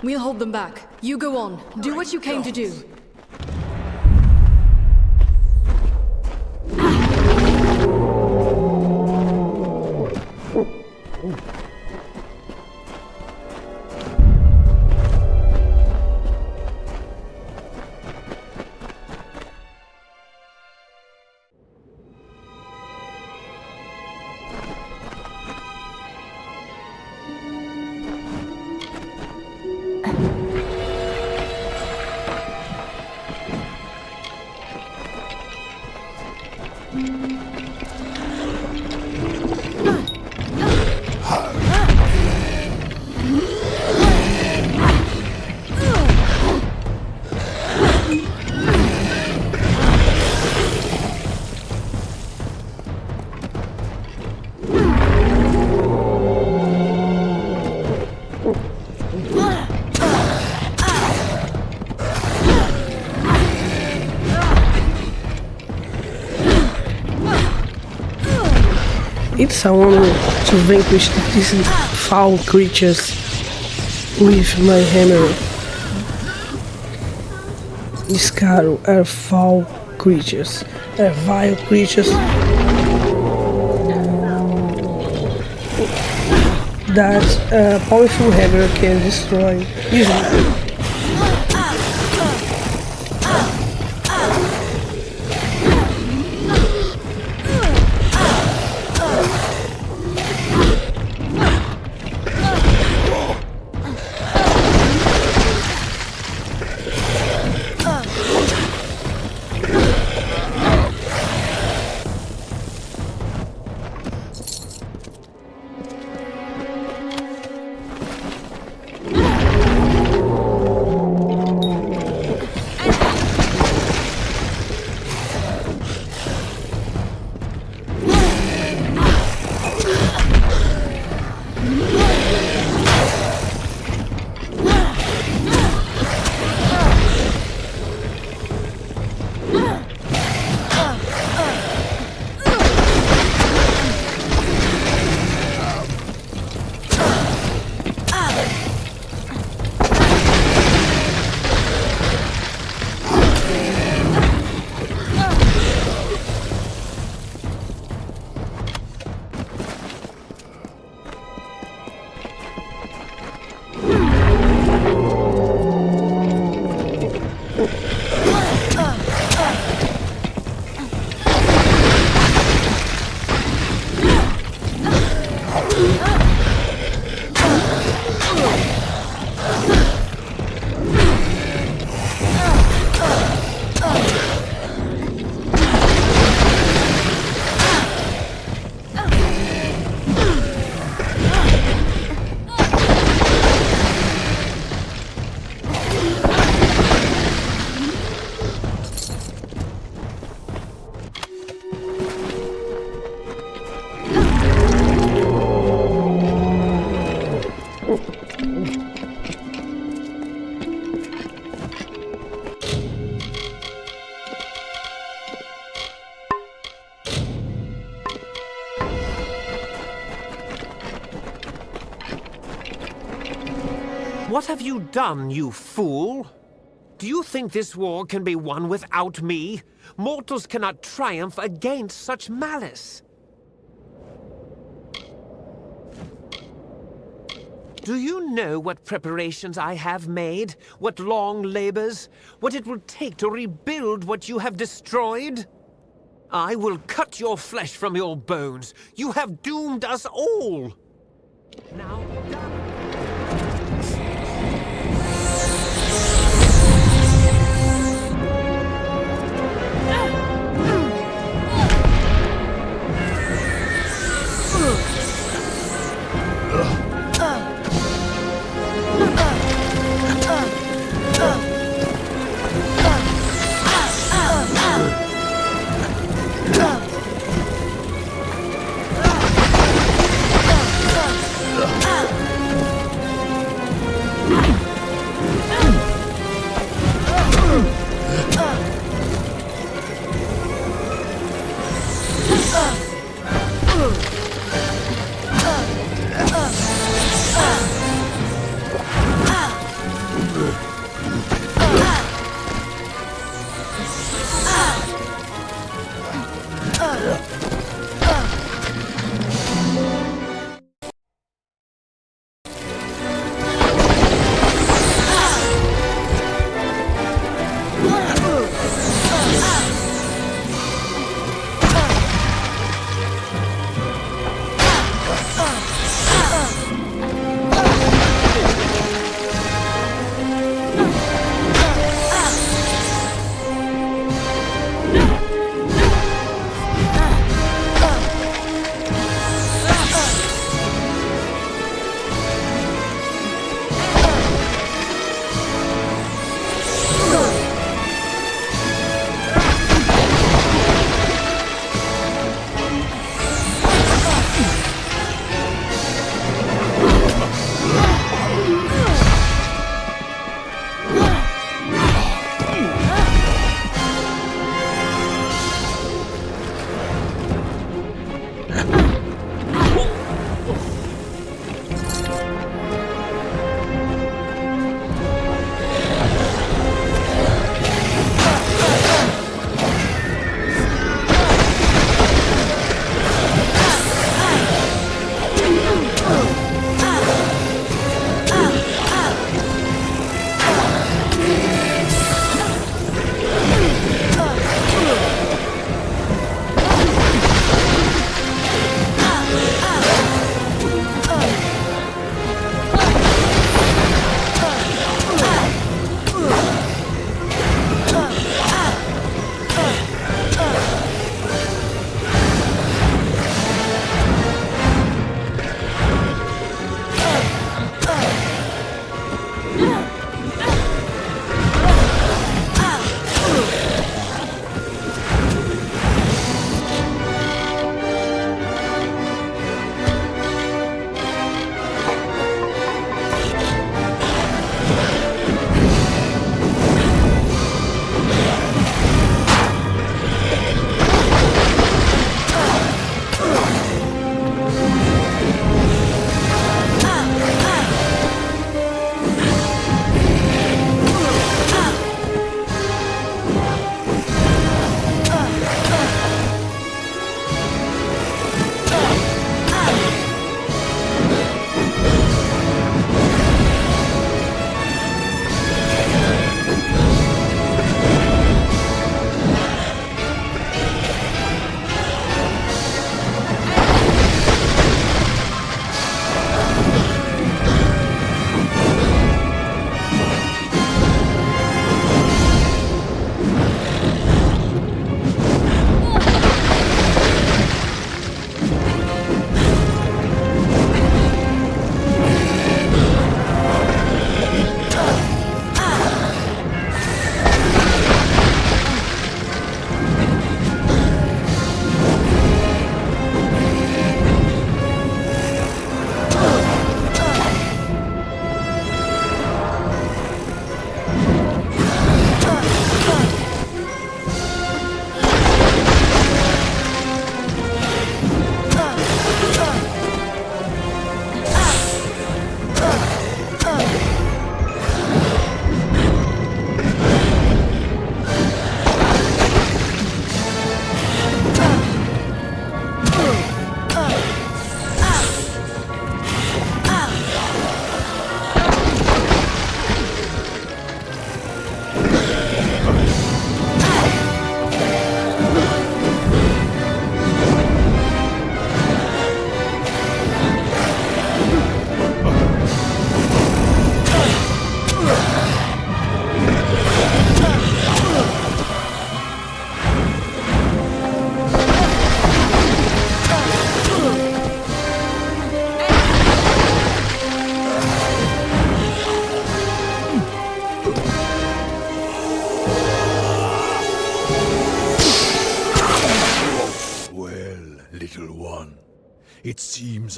[SPEAKER 2] We'll hold them back. You go on. Do what you came to do.
[SPEAKER 3] It's I want to vanquish these foul creatures with my hammer. These cattle are foul creatures, are vile creatures that a powerful hammer can destroy easily.
[SPEAKER 13] What have you done, you fool? Do you think this war can be won without me? Mortals cannot triumph against such malice. Do you know what preparations I have made? What long labors? What it will take to rebuild what you have destroyed? I will cut your flesh from your bones. You have doomed us all. Now,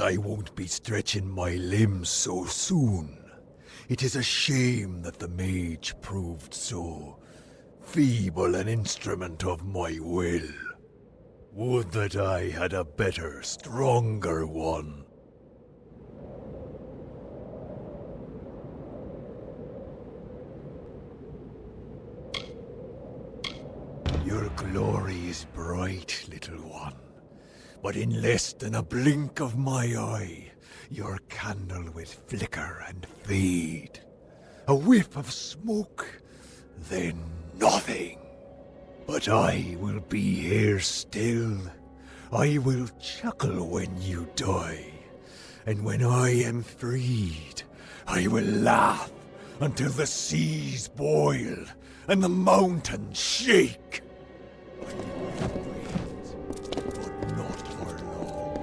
[SPEAKER 12] I won't be stretching my limbs so soon. It is a shame that the mage proved so feeble an instrument of my will. Would that I had a better, stronger one. Your glory is bright, little one. But in less than a blink of my eye, your candle will flicker and fade. A whiff of smoke, then nothing. But I will be here still. I will chuckle when you die. And when I am freed, I will laugh until the seas boil and the mountains shake. But not for long.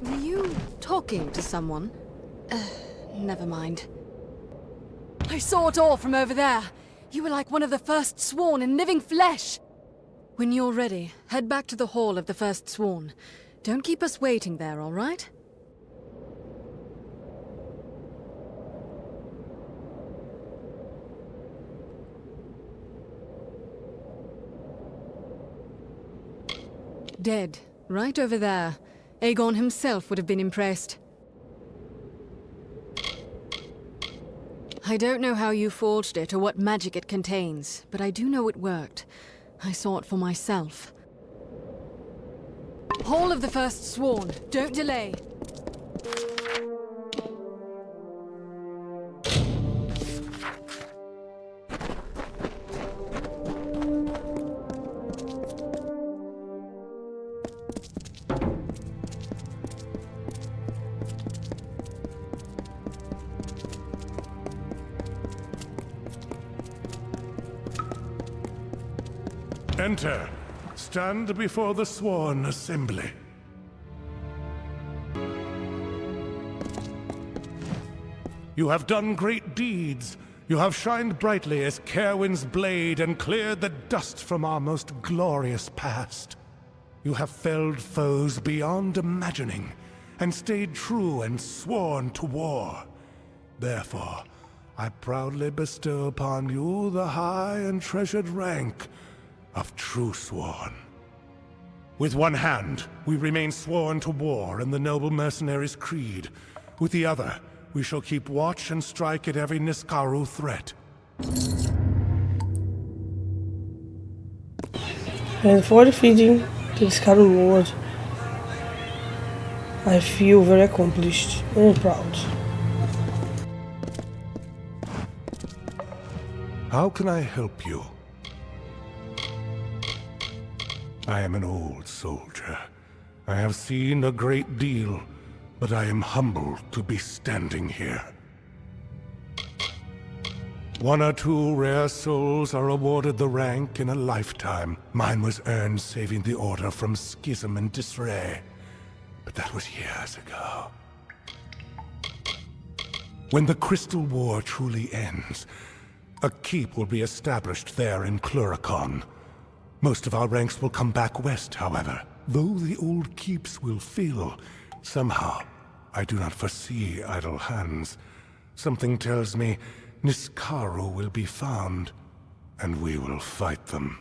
[SPEAKER 2] Were you talking to someone? Never mind. I saw it all from over there. You were like one of the first sworn in living flesh. When you're ready, head back to the Hall of the First Sworn. Don't keep us waiting there, all right? Dead. Right over there. Aegon himself would have been impressed. I don't know how you forged it or what magic it contains, but I do know it worked. I saw it for myself. Hall of the First Sworn. Don't delay.
[SPEAKER 4] Enter. Stand before the sworn assembly. You have done great deeds. You have shined brightly as Caerwyn's blade and cleared the dust from our most glorious past. You have felled foes beyond imagining, and stayed true and sworn to war. Therefore, I proudly bestow upon you the high and treasured rank of Truesworn. With one hand, we remain sworn to war in the noble mercenary's creed. With the other, we shall keep watch and strike at every Niskaru threat.
[SPEAKER 3] And for defeating the Niskaru Lord, I feel very accomplished and proud.
[SPEAKER 4] How can I help you? I am an old soldier. I have seen a great deal, but I am humbled to be standing here. One or two rare souls are awarded the rank in a lifetime. Mine was earned saving the Order from schism and disarray. But that was years ago. When the Crystal War truly ends, a keep will be established there in Cluricon. Most of our ranks will come back west, however. Though the old keeps will fill, somehow, I do not foresee idle hands. Something tells me Niskaru will be found, and we will fight them.